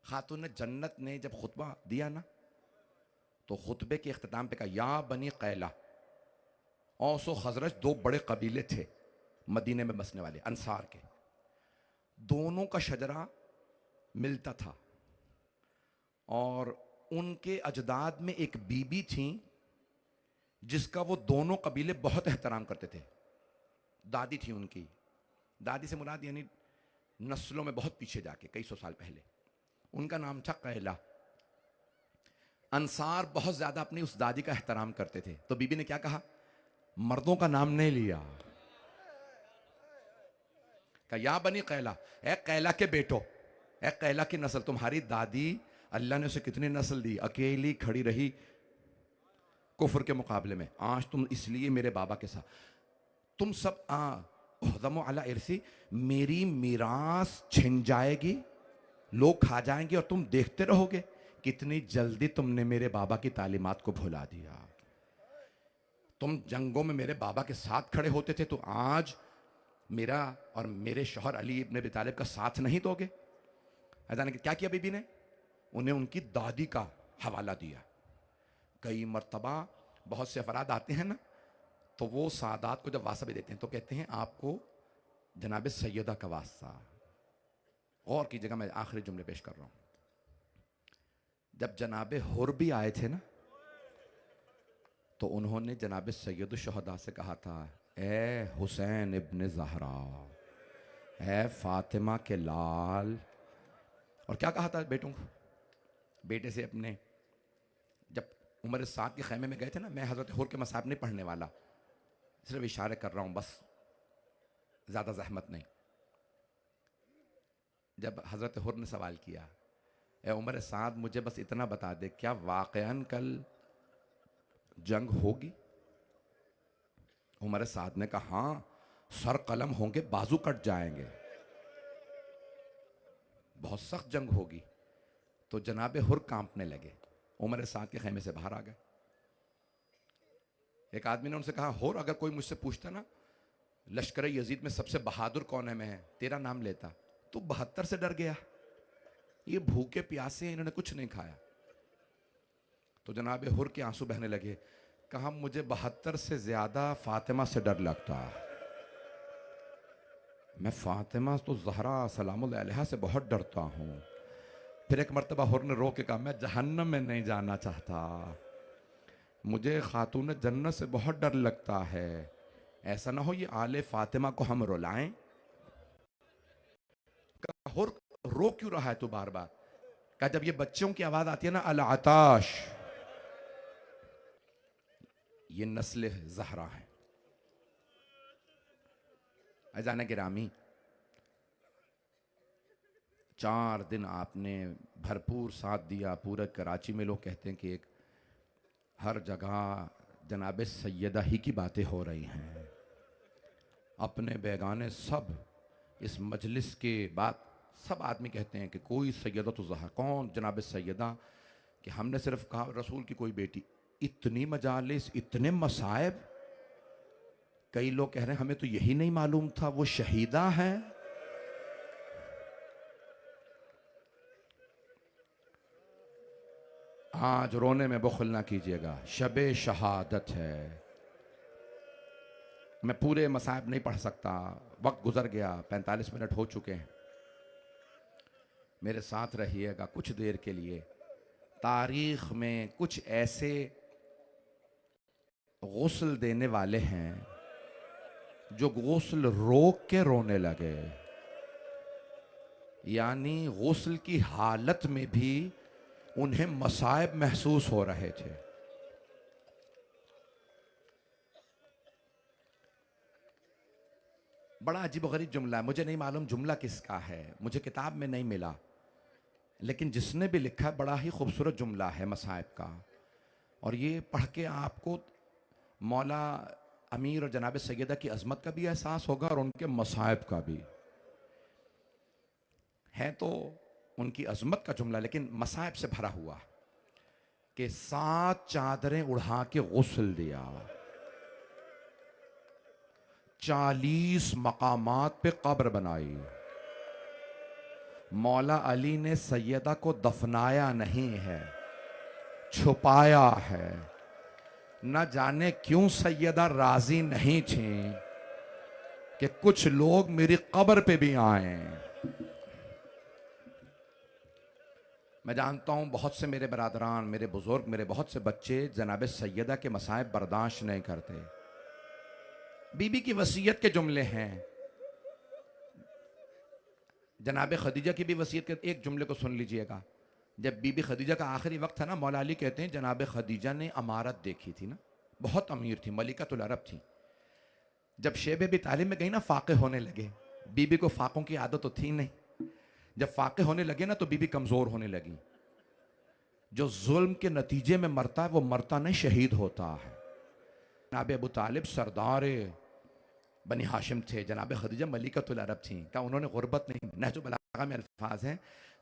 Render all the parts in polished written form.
खातून जन्नत ने जब खुतबा दिया ना, तो खुतबे के इख्तिताम पे कहा, या बनी कैला। औस और खजरज दो बड़े कबीले थे मदीने में बसने वाले अंसार के, दोनों का शजरा मिलता था। और उनके अजदाद में एक बीबी थी जिसका वो दोनों कबीले बहुत एहतराम करते थे। दादी थी उनकी, दादी से मुराद यानी नस्लों में बहुत पीछे जाके कई सौ साल पहले। उनका नाम था कैला। अंसार बहुत ज्यादा अपनी उस दादी का एहतराम करते थे, तो बीबी ने क्या कहा, मर्दों का नाम नहीं लिया, कहा या बनी कैला, ए कैला के बेटो, ए कैला की नस्ल, तुम्हारी दादी अल्लाह ने उसे कितनी नस्ल दी, अकेली खड़ी रही कुफर के मुकाबले में, आज तुम इसलिए मेरे बाबा के साथ, तुम सब अला इरसी, मेरी मीरास छिन जाएगी, लोग खा जाएंगे और तुम देखते रहोगे। कितनी जल्दी तुमने मेरे बाबा की तालीमात को भुला दिया। तुम जंगों में मेरे बाबा के साथ खड़े होते थे, तो आज मेरा और मेरे शौहर अली इब्न अबी तालिब का साथ नहीं दोगे। अजान क्या किया बीबी ने, उन्हें उनकी दादी का हवाला दिया। कई मर्तबा बहुत से अफराद आते हैं ना, तो वो सादात को जब वास्ता भी देते हैं तो कहते हैं आपको जनाब सैयदा का वास्ता। और की जगह मैं आखिरी जुमले पेश कर रहा हूं। जब जनाब हुर भी आए थे ना, तो उन्होंने जनाब सैयद शुहदा से कहा था, ए हुसैन इब्न ज़हरा, ए फातिमा के लाल। और क्या कहा था बेटों को, बेटे से अपने, जब उमर साद के खैमे में गए थे ना, मैं हज़रत हुर के मसाब नहीं पढ़ने वाला, सिर्फ इशारे कर रहा हूं बस, ज़्यादा जहमत नहीं। जब हज़रत हुर ने सवाल किया, ए उमर साद मुझे बस इतना बता दे, क्या वाक़यान कल जंग होगी? उमर साद ने कहा, हाँ, सर कलम होंगे, बाजू कट जाएंगे, बहुत सख्त जंग होगी। तो जनाबे हुर कांपने लगे, उमर साद के खेमे से बाहर आ गए। एक आदमी ने उनसे कहा, हुर अगर कोई मुझसे पूछता ना लश्कर यजीद में सबसे बहादुर कौन है, मैं तेरा नाम लेता, तू 72 से डर गया, ये भूखे प्यासे इन्होंने कुछ नहीं खाया। तो जनाबे हुर के आंसू बहने लगे, कहा मुझे 72 से ज्यादा फातिमा से डर लगता, मैं फातिमा तो ज़हरा सलामुल अलैहा से बहुत डरता हूं। फिर एक मर्तबा हुर ने रो के कहा, मैं जहन्नम में नहीं जाना चाहता, मुझे खातून जन्नत से बहुत डर लगता है, ऐसा ना हो ये आले फातिमा को हम रुलाएं। हुर रो क्यों रहा है तू बार बार? कहा जब ये बच्चों की आवाज आती है ना, अल आताश, ये नस्ल ज़हरा है। अजान गिरामी, 4 दिन आपने भरपूर साथ दिया। पूरे कराची में लोग कहते हैं कि एक हर जगह जनाब सैयदा ही की बातें हो रही हैं। अपने बेगाने सब इस मजलिस के बाद सब आदमी कहते हैं कि कोई सैयदा तो ज़हरा, कौन जनाब सैयदा? कि हमने सिर्फ कहा रसूल की कोई बेटी। इतनी मजालिस, इतने मसायब। कई लोग कह रहे हैं हमें तो यही नहीं मालूम था वो शहीदा है। आज रोने में बुखल ना कीजिएगा, शबे शहादत है। मैं पूरे मसायब नहीं पढ़ सकता, वक्त गुजर गया, 45 मिनट हो चुके हैं। मेरे साथ रहिएगा कुछ देर के लिए। तारीख में कुछ ऐसे गुस्ल देने वाले हैं जो गुस्ल रोक के रोने लगे, यानी गुस्ल की हालत में भी उन्हें मसायब महसूस हो रहे थे। बड़ा अजीबोगरीब जुमला है, मुझे नहीं मालूम जुमला किसका है, मुझे किताब में नहीं मिला, लेकिन जिसने भी लिखा बड़ा ही खूबसूरत जुमला है मसायब का। और ये पढ़ के आपको मौला अमीर और जनाब सैयदा की अजमत का भी एहसास होगा और उनके मसायब का भी। है तो उनकी अजमत का जुमला, लेकिन मसायब से भरा हुआ। कि 7 चादरें उड़ा के गुस्ल दिया, 40 मकामात पे कब्र बनाई, मौला अली ने सैयदा को दफनाया नहीं है, छुपाया है। न जाने क्यों सैयदा राजी नहीं थी कि कुछ लोग मेरी कब्र पे भी आए। मैं जानता हूं बहुत से मेरे बरादरान, मेरे बुजुर्ग, मेरे बहुत से बच्चे जनाब सैयदा के मसाइब बर्दाश्त नहीं करते। बीबी की वसीयत के जुमले हैं, जनाब खदीजा की भी वसीयत के एक जुमले को सुन लीजिएगा। जब बीबी खदीजा का आखिरी वक्त था ना, मौला अली कहते हैं जनाब खदीजा ने अमारत देखी थी ना, बहुत अमीर थी, मलिकतुल अरब थी। जब शेब भी तालीम में गई ना, फाके होने लगे। बीबी को फाकों की आदत तो थी नहीं। जब फाके होने लगे ना तो बीबी कमजोर होने लगी। जो जुल्म के नतीजे में मरता है वो मरता नहीं, शहीद होता है। जनाब अबू तालिब सरदार बनी हाशिम थे, जनाब खदीजा मलिकतुल अरब थी। कहा उन्होंने गुर्बत नहीं, नहजुल बलागा में अल्फाज हैं,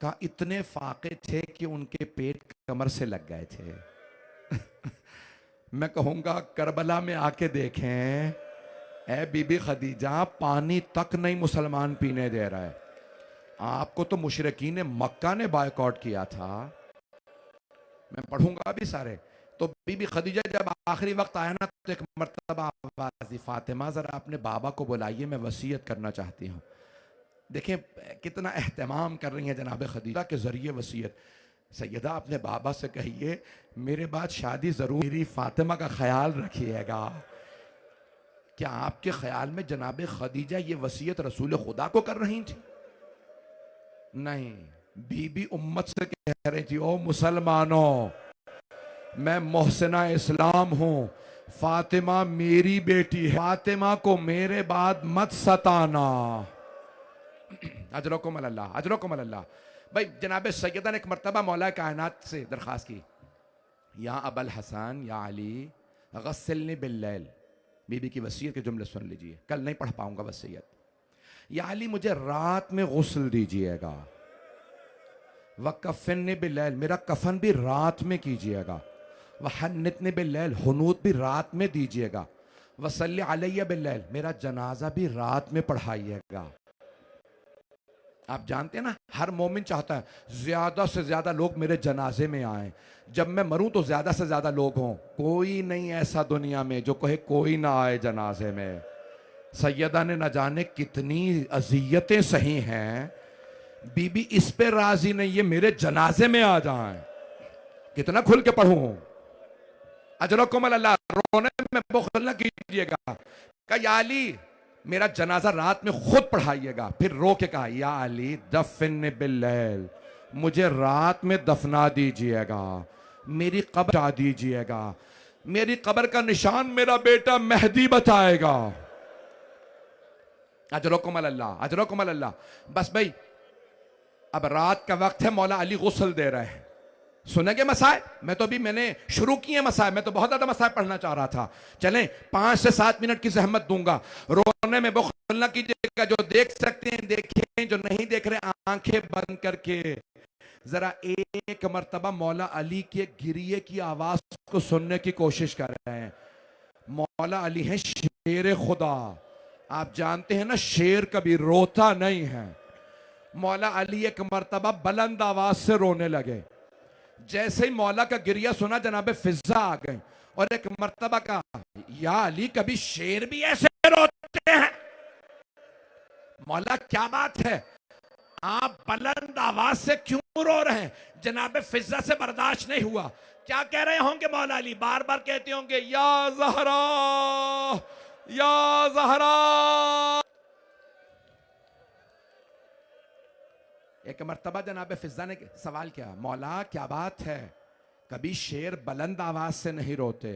कहा इतने फाके थे कि उनके पेट कमर से लग गए थे। मैं कहूंगा करबला में आके देखें, ए बीबी खदीजा, पानी तक नहीं मुसलमान पीने दे रहा है। आपको तो मुशरिकीन मक्का ने बायकॉट किया था। मैं पढ़ूंगा भी सारे। तो बीबी खदीजा जब आखिरी वक्त आया ना तो एक मर्तबा आवाज़ दी, फातिमा जरा अपने बाबा को बुलाइए, मैं वसीयत करना चाहती हूँ। देखिए कितना एहतमाम कर रही हैं जनाब खदीजा के जरिए वसीयत। सैयदा अपने बाबा से कहिए मेरे बाद शादी जरूर, मेरी फातिमा का ख्याल रखिएगा। क्या आपके ख्याल में जनाब खदीजा ये वसीयत रसूल खुदा को कर रही थी? नहीं, बीबी उम्मत से कह रही थी, ओ मुसलमानों, मैं मोहसिना इस्लाम हूं, फातिमा मेरी बेटी है, फातिमा को मेरे बाद मत सताना। अजरकुम अल्लाह, अजरकुम अल्लाह। भाई जनाब सैयदा ने एक मर्तबा मौला कायनात से दरखास्त की, या अबल हसन या अली गस्सिलनी बिल्लैल। बीबी की वसीयत के जुमले सुन लीजिए, कल नहीं पढ़ पाऊंगा वसीयत। या अली मुझे रात में गुस्ल दीजिएगा, वकफ़िन्नी बिल्लैल, मेरा कफन भी रात में कीजिएगा, वहन्नितनी बिल्लैल, हुनूत भी रात में दीजिएगा, वसल्ली अलैया बिल्लैल, मेरा जनाजा भी रात में पढ़ाइएगा। आप जानते हैं ना, हर मोमिन चाहता है ज्यादा से ज्यादा लोग मेरे जनाजे में आए, जब मैं मरूं तो ज्यादा से ज्यादा लोग हों। कोई नहीं ऐसा दुनिया में जो कहे कोई ना आए जनाजे में। सैयदा ने न जाने कितनी अजियतें सही हैं, बीबी इस पे राजी नहीं है मेरे जनाजे में आ जाएं। कितना खुल के पढ़ूं। अजरकुम अल्लाह, रोने में बुख़्ल न कीजिएगा। कहा या अली मेरा जनाजा रात में खुद पढ़ाइएगा। फिर रो के कहा या अली दफिन बिल्लैल, मुझे रात में दफना दीजिएगा, मेरी कब्र जा दीजिएगा, मेरी कब्र का निशान मेरा बेटा मेहदी बताएगा। अजरकुम अल्लाह, अजरकुम अल्लाह। बस भाई अब रात का वक्त है, मौला अली गुस्ल दे रहे हैं। सुनेंगे मसाए? मैं तो अभी मैंने शुरू किए मसाए, मैं तो बहुत ज्यादा मसाए पढ़ना चाह रहा था। चलें 5 से 7 मिनट की जहमत दूंगा। रोने में बुख़्ल न कीजिएगा, जो देख सकते हैं देखें, जो नहीं देख रहे आंखें बंद करके जरा एक मर्तबा मौला अली के गिरिए की आवाज को सुनने की कोशिश कर रहे हैं। मौला अली है शेर खुदा, आप जानते हैं ना शेर कभी रोता नहीं है। मौला अली एक मर्तबा बुलंद आवाज से रोने लगे। जैसे ही मौला का गिरिया सुना जनाबे फिजा आ गए और एक मर्तबा का या अली कभी शेर भी ऐसे रोते हैं? मौला क्या बात है, आप बुलंद आवाज से क्यों रो रहे हैं? जनाबे फिजा से बर्दाश्त नहीं हुआ। क्या कह रहे होंगे मौला अली? बार बार कहते होंगे या ज़हरा, या ज़हरा। एक मर्तबा जनाब फिजा ने सवाल किया, मौला क्या बात है, कभी शेर बुलंद आवाज से नहीं रोते?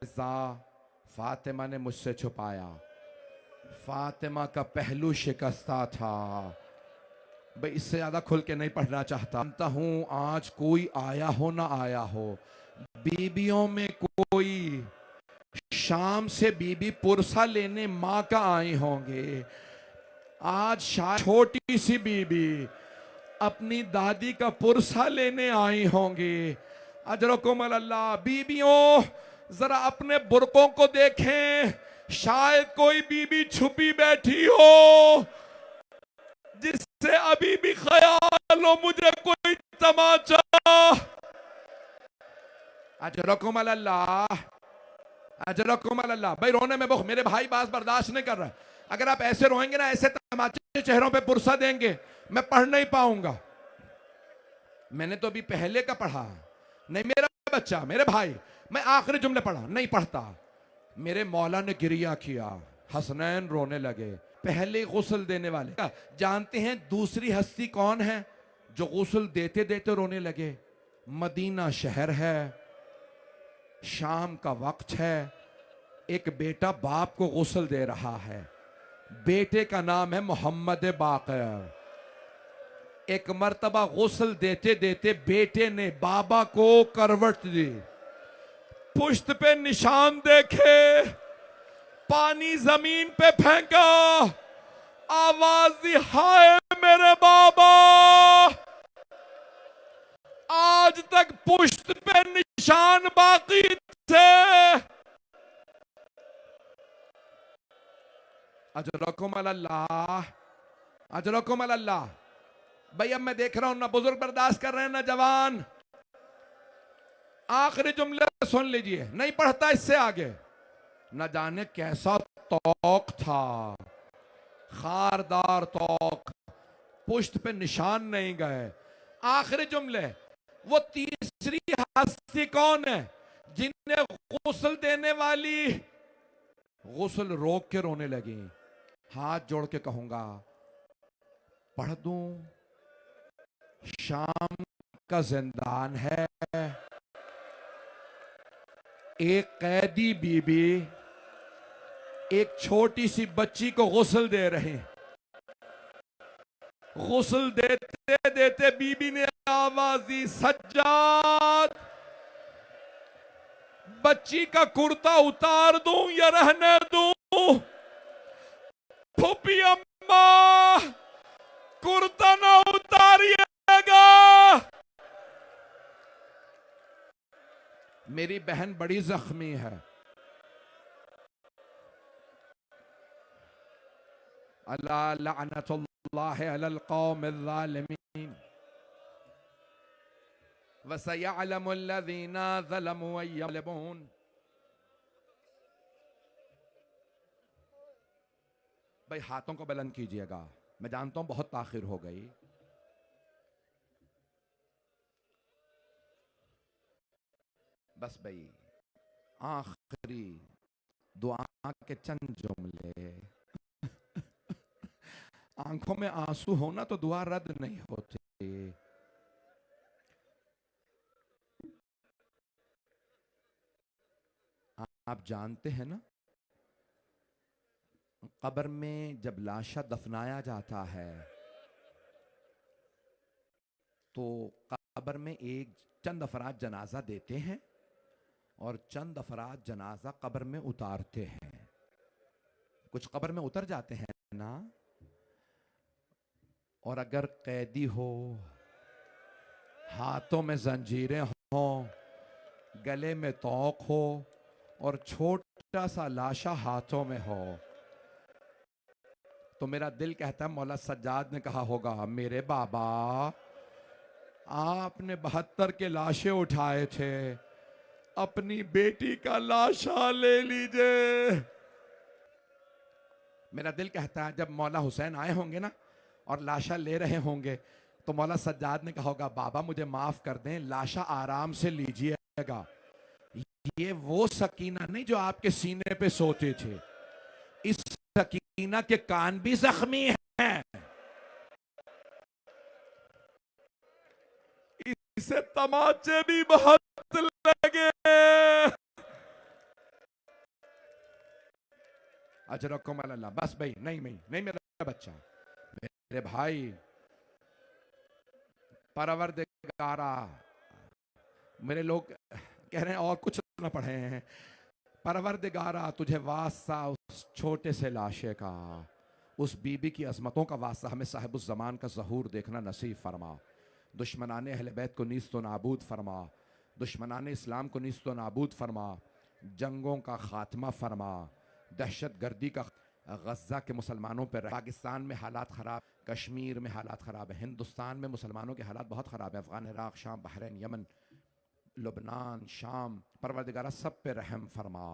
फातिमा ने मुझसे छुपाया, फातिमा का पहलू शिकस्ता था। भाई इससे ज्यादा खुल के नहीं पढ़ना चाहता हूं। आज कोई आया हो ना आया हो, बीबियों में कोई शाम से बीबी पुरसा लेने माँ का आई होंगे। आज शायद छोटी सी बीबी अपनी दादी का पुरसा लेने आई होंगी। अजरकुम अल्लाह। बीबियों जरा अपने बुरकों को देखें, शायद कोई बीबी छुपी बैठी हो। जिससे अभी भी ख्याल हो मुझे कोई तमाचा। अजरकुम अल्लाह, अजरकुम अल्लाह। भाई रोने में मेरे भाई बात बर्दाश्त नहीं कर रहा। अगर आप ऐसे रोएंगे ना, ऐसे तमाचे चेहरों पे पुरसा देंगे, मैं पढ़ नहीं पाऊंगा। मैंने तो अभी पहले का पढ़ा नहीं, मेरा बच्चा, मेरे भाई, मैं आखिरी जुमले पढ़ा नहीं पढ़ता। मेरे मौला ने गिरिया किया, हसनैन रोने लगे। पहले गुस्ल देने वाले जानते हैं दूसरी हस्ती कौन है जो गुस्ल देते देते रोने लगे? मदीना शहर है, शाम का वक्त है, एक बेटा बाप को गुस्ल दे रहा है। बेटे का नाम है मोहम्मद बाकर। एक मर्तबा गुस्ल देते देते बेटे ने बाबा को करवट दी, पुश्त पे निशान देखे, पानी जमीन पे फेंका, आवाज दी, हाय मेरे बाबा। आज तक पुश्त पे निशान बाकी थे। अजरकुम अल्लाह, अजरकुम अल्लाह। भाई अब मैं देख रहा हूं ना बुजुर्ग बर्दाश्त कर रहे हैं ना जवान। आखिरी जुमले सुन लीजिए, नहीं पढ़ता इससे आगे। न जाने कैसा तौक था, खारदार तौक, पुश्त पे निशान नहीं गए। आखिरी जुमले, वो तीसरी हस्ती कौन है जिन्हें गुस्ल देने वाली गुस्ल रोक के रोने लगी? हाथ जोड़ के कहूंगा, पढ़ दूं? शाम का जिंदान है, एक कैदी बीबी एक छोटी सी बच्ची को गुस्ल दे रहे हैं। गुस्ल देते देते बीबी ने आवाज दी, सज्जाद, बच्ची का कुर्ता उतार दूं या रहने दूं? फूफी अम्मा, कुर्ता ना उतारिएगा। मेरी बहन बड़ी जख्मी है। अल्लाह लअनतुल्लाह अलल कौमिल ज़ालिमीन व सयअलमुल लज़ीना ज़लमू अय्यग़लिबून। भाई हाथों को बुलंद कीजिएगा, मैं जानता हूं बहुत ताखिर हो गई। बस भाई आखिरी दुआ के चंद जुमले। आंखों में आंसू होना तो दुआ रद्द नहीं होती। आप जानते हैं ना, कब्र में जब लाशा दफनाया जाता है तो कब्र में एक चंद अफराद जनाजा देते हैं और चंद अफराद जनाजा कब्र में उतारते हैं। कुछ कब्र में उतर जाते हैं ना, और अगर कैदी हो, हाथों में जंजीरें हो, गले में तौक हो और छोटा सा लाशा हाथों में हो, तो मेरा दिल कहता है मौला सज्जाद ने कहा होगा, मेरे बाबा आपने 72 के लाशें उठाए थे, अपनी बेटी का लाशा ले लीजिए। मेरा दिल कहता है जब मौला हुसैन आए होंगे ना और लाशा ले रहे होंगे तो मौला सज्जाद ने कहा होगा, बाबा मुझे माफ कर दें, लाशा आराम से लीजिएगा। ये वो सकीना नहीं जो आपके सीने पे सोते थे, इस सकीना के कान भी जख्मी हैं, इसे तमाचे भी बहुत लगे। अजरकुम अल्लाह। बस भाई, नहीं मेरा बच्चा, मेरे भाई, परवरदिगारा, मेरे लोग कह रहे हैं और कुछ ना पढ़े हैं। परवरदिगारा तुझे वास्ता उस छोटे से लाशे का, उस बीबी की अजमतों का वास्ता हमें साहिबुज़ ज़मान का ज़हूर देखना नसीब फरमा। दुश्मनाने अहले बैत को नीस्त व नाबूद फरमा, दुश्मनाने इस्लाम को नीस्त व नाबूद फरमा, जंगों का खात्मा फरमा, दहशत गर्दी का गज़ा के मुसलमानों पर, पाकिस्तान में हालात ख़राब, कश्मीर में हालात ख़राब है, हिंदुस्तान में मुसलमानों के हालात बहुत ख़राब है, अफ़गान, इराक़, शाम, बहरीन, यमन, लुबनान, शाम। परवरदिगारा सब पे रहम फरमा,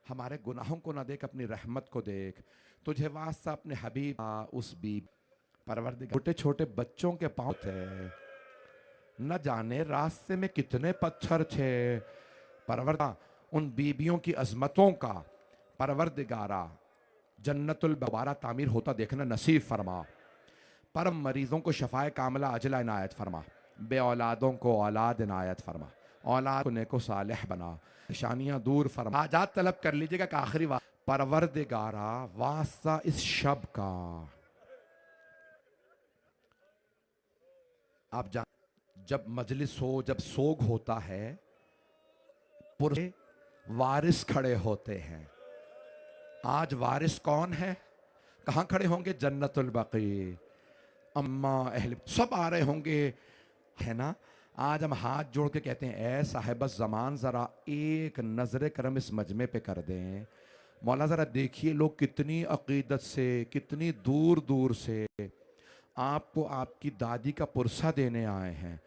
हमारे गुनाहों को ना देख, अपनी रहमत को देख। तुझे वास्ता अपने हबीब उस बीब परवरदिगार, छोटे छोटे बच्चों के पाँव थे, न जाने रास्ते में कितने पत्थर थे। परवरदिगार उन बीबियों की अजमतों का परवरदिगारा जन्नतुल दोबारा तामीर होता देखना नसीब फरमा। परम मरीजों को शफाए कामला अजला इनायत फरमा, बे औलादों को औलाद इनायत फरमा, औलाद को नेको सालेह बना, निशानियां दूर फरमा। हाजात तलब कर लीजिएगा कि आखिरी बात, परवरदिगारा वास्ता इस शब का, आप जान जब मजलिस हो, जब सोग होता है, पुरखे वारिस खड़े होते हैं। आज वारिस कौन है, कहां खड़े होंगे? जन्नतुल बकी, अम्मा अहल सब आ रहे होंगे, है ना। आज हम हाथ जोड़ के कहते हैं, ए साहिब ज़मान ज़रा एक नज़र करम इस मजमे पे कर दें। मौला ज़रा देखिए लोग कितनी अकीदत से, कितनी दूर दूर से आपको आपकी दादी का पुरसा देने आए हैं।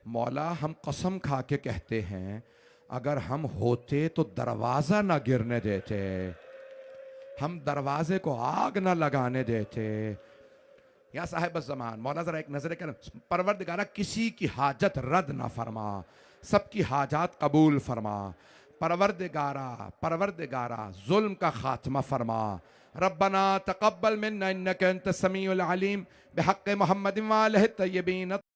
मौला हम कसम खा के कहते हैं, अगर हम होते तो दरवाज़ा ना गिरने देते, हम दरवाजे को आग ना लगाने देते। या साहिब ज़मान, मौला ज़रा एक नज़र कर, परवरदिगारा किसी की हाजत रद्द ना फरमा, सबकी हाजात कबूल फरमा। परवरदिगारा परवरदिगारा जुल्म का खात्मा फरमा। रब्बना तक़ब्बल मिन्ना इन्नका अंतस समीउल अलीम बिहक़्क़ि मुहम्मदिन व आलिहि तय्यबीन।